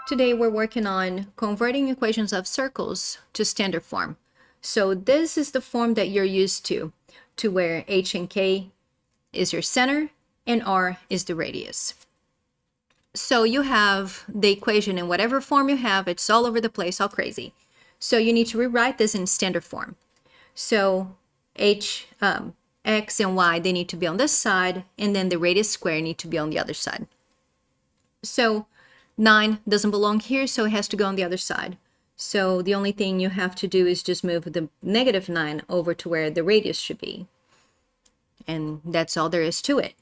Today we're working on converting equations of circles to standard form. So this is the form that you're used to where h and k is your center and r is the radius. So you have the equation in whatever form you have, it's all over the place, all crazy. So you need to rewrite this in standard form. So x and y, they need to be on this side, and then the radius square need to be on the other side. So 9 doesn't belong here, so it has to go on the other side. So the only thing you have to do is just move the negative 9 over to where the radius should be. And that's all there is to it.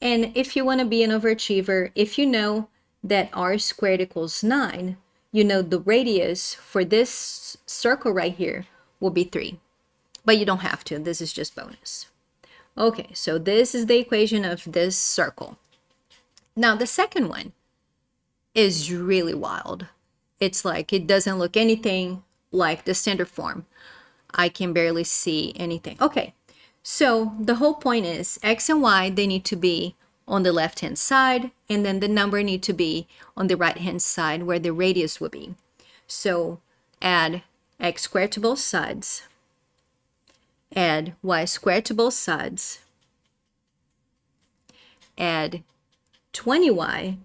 And if you want to be an overachiever, if you know that r squared equals 9, you know the radius for this circle right here will be 3. But you don't have to. This is just bonus. Okay, so this is the equation of this circle. Now the second one is really wild. It's like it doesn't look anything like the standard form. I can barely see anything. Okay, so the whole point is x and y, they need to be on the left hand side, and then the number need to be on the right hand side where the radius would be. So add x squared to both sides, add y squared to both sides, add 20y,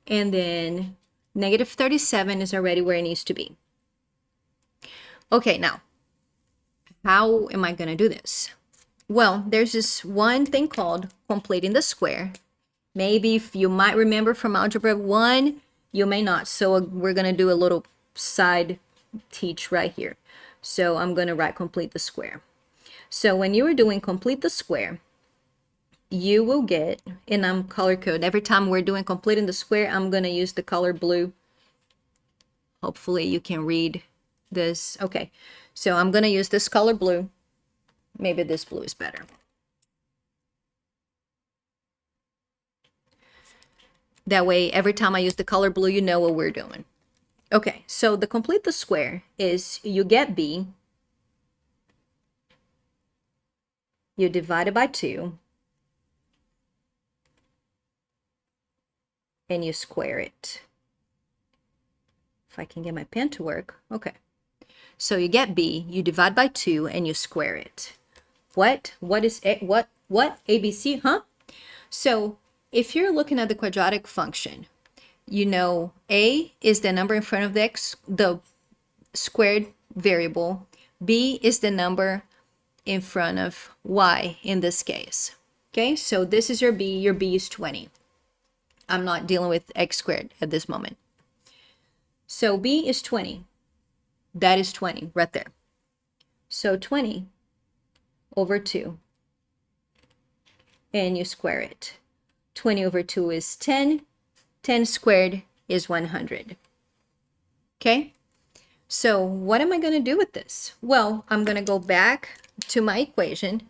and then negative 37 is already where it needs to be. Okay, now, how am I going to do this? Well, there's this one thing called completing the square. Maybe if you might remember from Algebra 1, you may not. So we're going to do a little side teach right here. So I'm going to write complete the square. So when you are doing complete the square, you will get, and I'm color code, every time we're doing completing the square, I'm going to use the color blue. Hopefully you can read this. Okay, so I'm going to use this color blue. Maybe this blue is better. That way, every time I use the color blue, you know what we're doing. Okay, so the complete the square is you get b, you divide it by 2, and you square it. If I can get my pen to work. Okay. So you get b, you divide by 2, and you square it. What is a, what ABC, huh? So if you're looking at the quadratic function, you know a is the number in front of the squared variable, b is the number in front of y in this case. Okay, so this is your b is 20. I'm not dealing with x squared at this moment. So b is 20. That is 20 right there. So 20 over 2. And you square it. 20 over 2 is 10. 10 squared is 100. Okay? So what am I going to do with this? Well, I'm going to go back to my equation.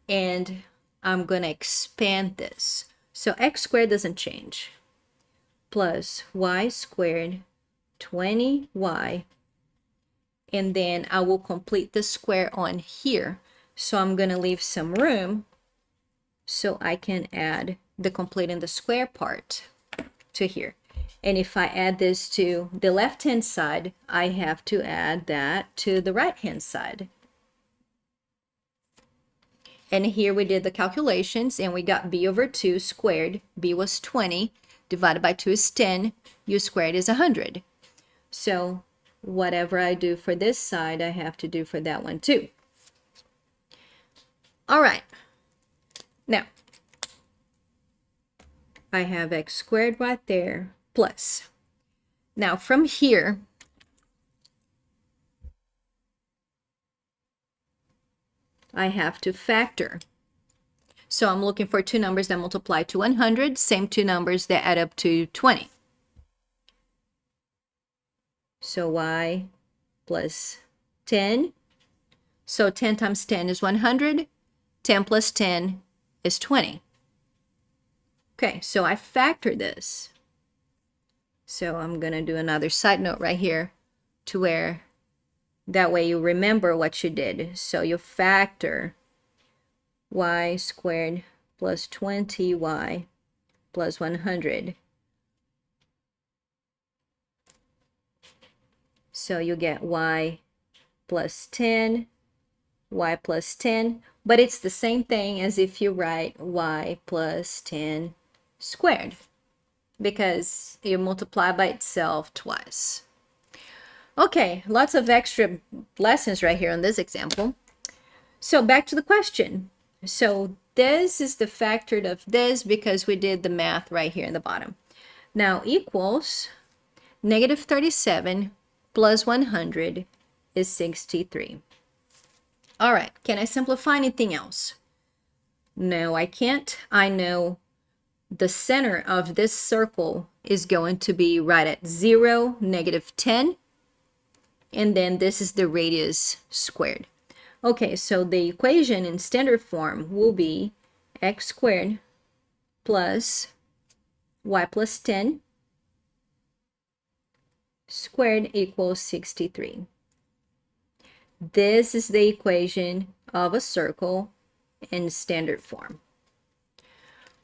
And I'm going to expand this. So x squared doesn't change. Plus y squared 20y, and then I will complete the square on here. So I'm going to leave some room so I can add the completing the square part to here. And if I add this to the left hand side, I have to add that to the right hand side. And here we did the calculations and we got b over 2 squared. B was 20 divided by 2 is 10. U squared is 100. So whatever I do for this side, I have to do for that one too. All right. Now, I have x squared right there plus. Now from here, I have to factor. So I'm looking for two numbers that multiply to 100, same two numbers that add up to 20. So y plus 10. So 10 times 10 is 100. 10 plus 10 is 20. Okay, so I factor this. So I'm going to do another side note right here to where that way you remember what you did. So you factor y squared plus 20y plus 100. So you get y plus 10, y plus 10, but it's the same thing as if you write y plus 10 squared, because you multiply by itself twice. Okay, lots of extra lessons right here on this example. So back to the question. So this is the factored of this because we did the math right here in the bottom. Now equals negative 37 plus 100 is 63. All right, can I simplify anything else? No, I can't. I know the center of this circle is going to be right at 0, negative 10, and then this is the radius squared. Okay, so the equation in standard form will be x squared plus y plus 10 squared equals 63. This is the equation of a circle in standard form.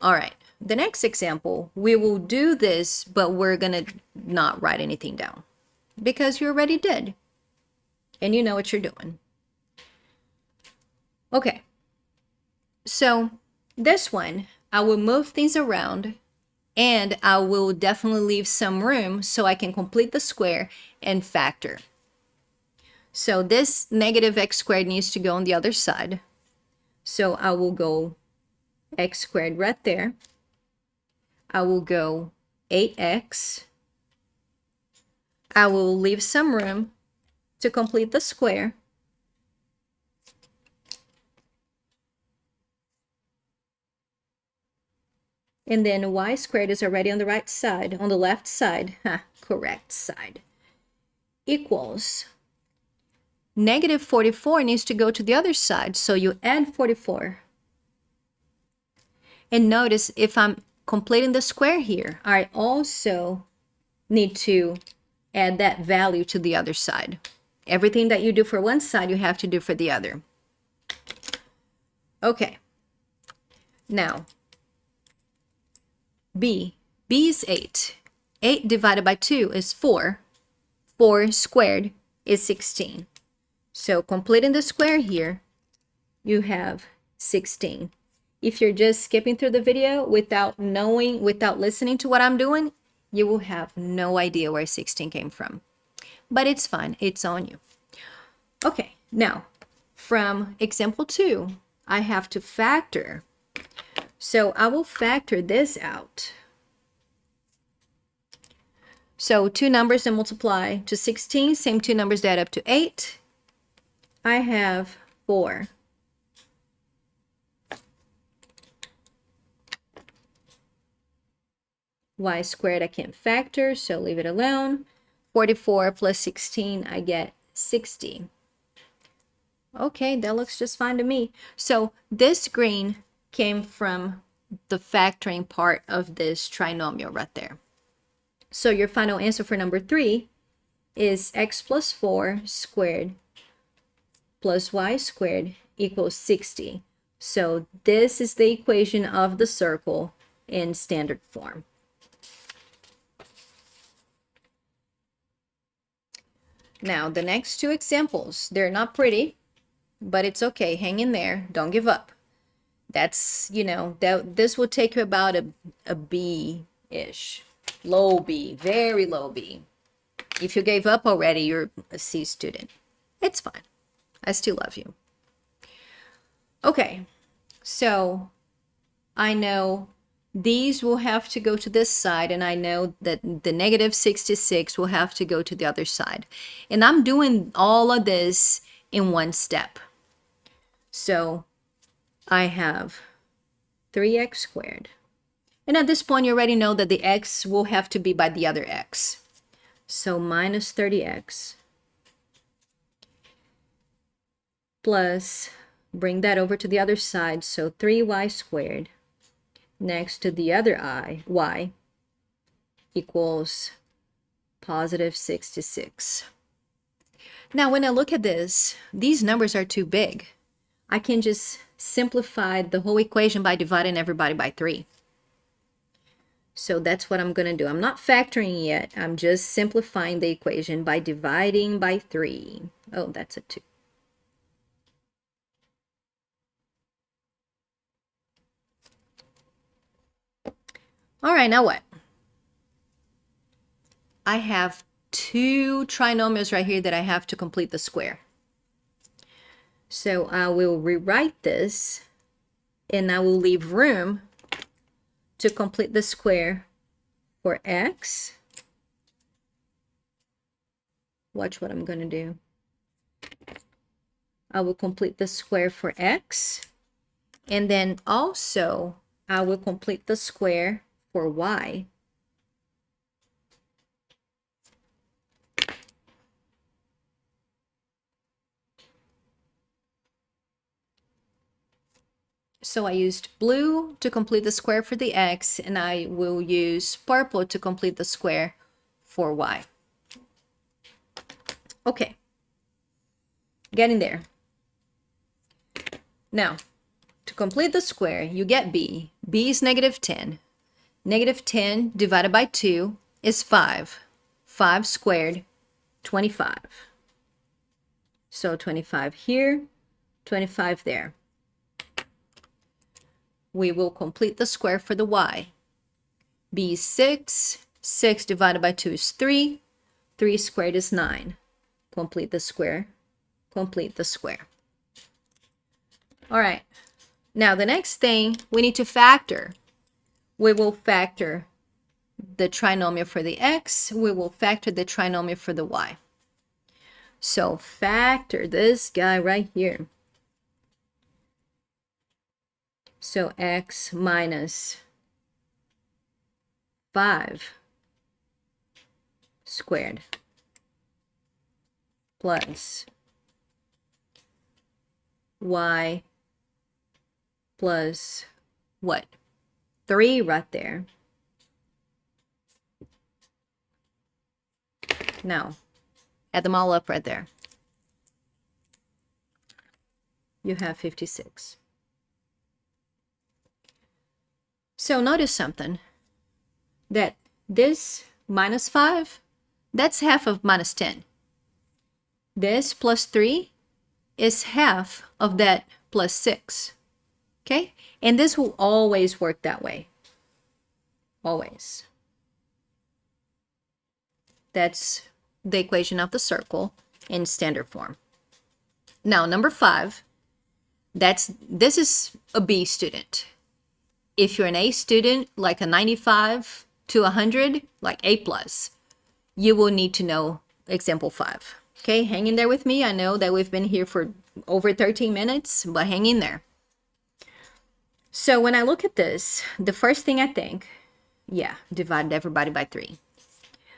All right, the next example, we will do this, but we're gonna not write anything down because you already did and you know what you're doing. Okay, so this one, I will move things around and I will definitely leave some room so I can complete the square and factor. So this negative x squared needs to go on the other side. So I will go x squared right there. I will go 8x. I will leave some room to complete the square. And then y squared is already on the right side, on the left side, correct side, equals negative 44 needs to go to the other side, so you add 44. And notice if I'm completing the square here, I also need to add that value to the other side. Everything that you do for one side, you have to do for the other. Okay, now b is 8. 8 divided by 2 is 4. 4 squared is 16. So completing the square here, you have 16. If you're just skipping through the video without knowing, without listening to what I'm doing, you will have no idea where 16 came from. But it's fine, it's on you. Okay, now from example 2, I have to factor. So I will factor this out. So two numbers that multiply to 16, same two numbers that add up to 8. I have 4. Y squared I can't factor, so leave it alone. 44 plus 16, I get 60. Okay, that looks just fine to me. So this green came from the factoring part of this trinomial right there. So your final answer for number 3 is x plus 4 squared plus y squared equals 60. So this is the equation of the circle in standard form. Now the next two examples, they're not pretty, but it's okay. Hang in there. Don't give up. That's, you know, this will take you about a B-ish. Low B, very low B. If you gave up already, you're a C student. It's fine. I still love you. Okay, so I know these will have to go to this side, and I know that the negative 66 will have to go to the other side. And I'm doing all of this in one step. So I have 3x squared. And at this point, you already know that the x will have to be by the other x. So minus 30x plus, bring that over to the other side, so 3y squared next to the other y equals positive 66. Now, when I look at this, these numbers are too big. I can just simplify the whole equation by dividing everybody by 3. So that's what I'm going to do. I'm not factoring yet. I'm just simplifying the equation by dividing by 3. Oh, that's a 2. All right, now what? I have 2 trinomials right here that I have to complete the square. So I will rewrite this, and I will leave room to complete the square for x. Watch what I'm going to do. I will complete the square for x, and then also I will complete the square for y. So I used blue to complete the square for the x, and I will use purple to complete the square for y. Okay, getting there. Now, to complete the square, you get b. b is -10. -10 divided by 2 is 5. 5 squared, 25. So 25 here, 25 there. We will complete the square for the y. b is 6. 6 divided by 2 is 3. 3 squared is 9. Complete the square. Complete the square. All right. Now the next thing, we need to factor. We will factor the trinomial for the x. We will factor the trinomial for the y. So factor this guy right here. So x minus 5 squared plus y plus what? 3 right there. Now, add them all up right there. You have 56. So notice something, that this minus 5, that's half of minus 10. This plus 3 is half of that plus 6. Okay? And this will always work that way. Always. That's the equation of the circle in standard form. Now, number 5, this is a B student. If you're an A student, like a 95 to 100, like A+, you will need to know example 5. Okay, hang in there with me. I know that we've been here for over 13 minutes, but hang in there. So when I look at this, the first thing I think, yeah, divide everybody by 3.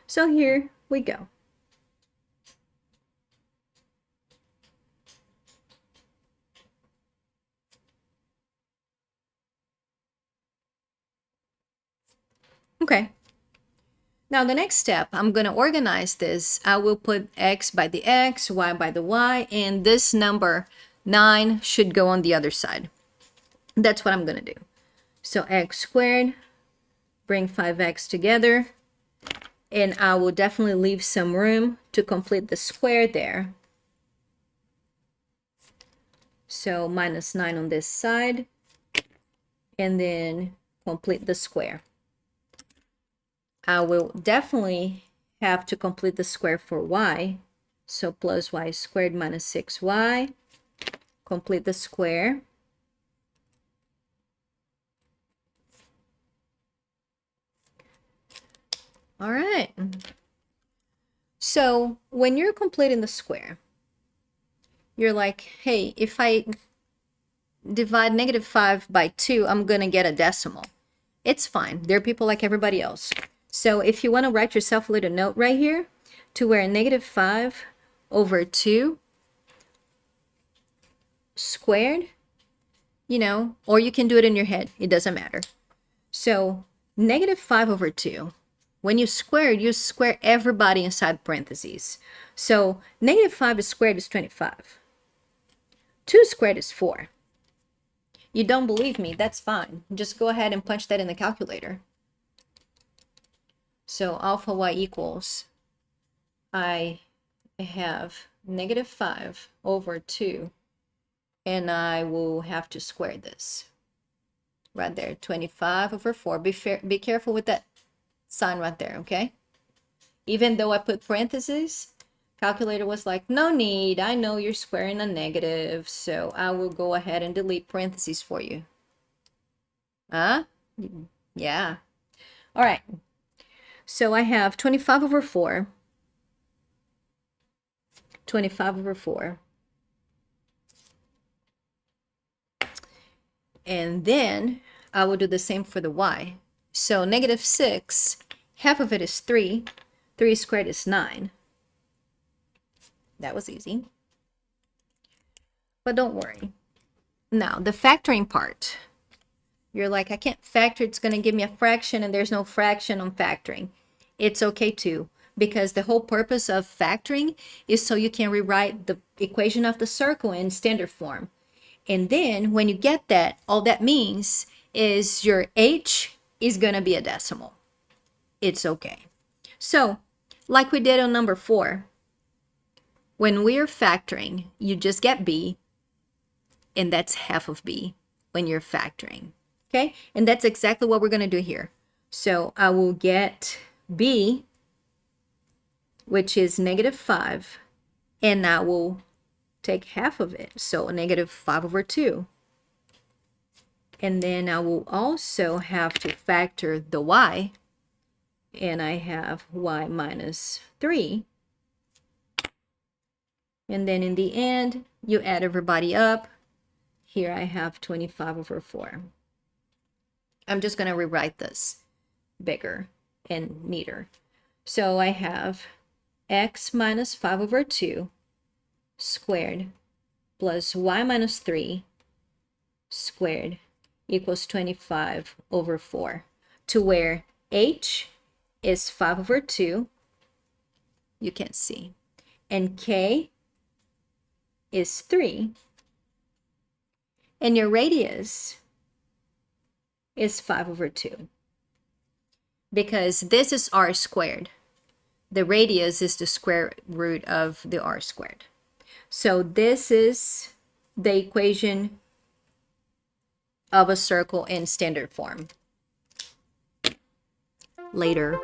So here we go. Okay. Now the next step, I'm going to organize this. I will put x by the x, y by the y, and this number 9 should go on the other side. That's what I'm going to do. So x squared, bring 5x together, and I will definitely leave some room to complete the square there. So minus 9 on this side, and then complete the square. I will definitely have to complete the square for y. So plus y squared minus 6y. Complete the square. All right. So when you're completing the square, you're like, hey, if I divide -5 by 2, I'm going to get a decimal. It's fine. There are people like everybody else. So if you want to write yourself a little note right here to where -5 over 2 squared, you know, or you can do it in your head. It doesn't matter. So -5 over 2, when you square everybody inside parentheses. So -5 squared is 25. 2 squared is 4. You don't believe me? That's fine. Just go ahead and punch that in the calculator. So alpha y equals, I have -5 over 2, and I will have to square this right there, 25 over 4. Be careful with that sign right there, okay? Even though I put parentheses, calculator was like, no need, I know you're squaring a negative, so I will go ahead and delete parentheses for you. Huh? Yeah. All right. So I have 25 over 4. 25 over 4. And then I will do the same for the y. So -6, half of it is 3. 3 squared is 9. That was easy. But don't worry. Now, the factoring part. You're like, I can't factor, it's going to give me a fraction, and there's no fraction on factoring. It's okay too, because the whole purpose of factoring is so you can rewrite the equation of the circle in standard form. And then when you get that, all that means is your h is going to be a decimal. It's okay. So, like we did on number 4, when we're factoring, you just get b, and that's half of b when you're factoring. Okay, and that's exactly what we're going to do here. So I will get b, which is -5, and I will take half of it, so -5 over 2. And then I will also have to factor the y, and I have y minus 3. And then in the end, you add everybody up. Here I have 25 over 4. I'm just going to rewrite this bigger and neater. So I have x minus 5 over 2 squared plus y minus 3 squared equals 25 over 4, to where h is 5 over 2, you can't see, and k is 3, and your radius is 5 over 2. Because this is r squared. The radius is the square root of the r squared. So this is the equation of a circle in standard form. Later.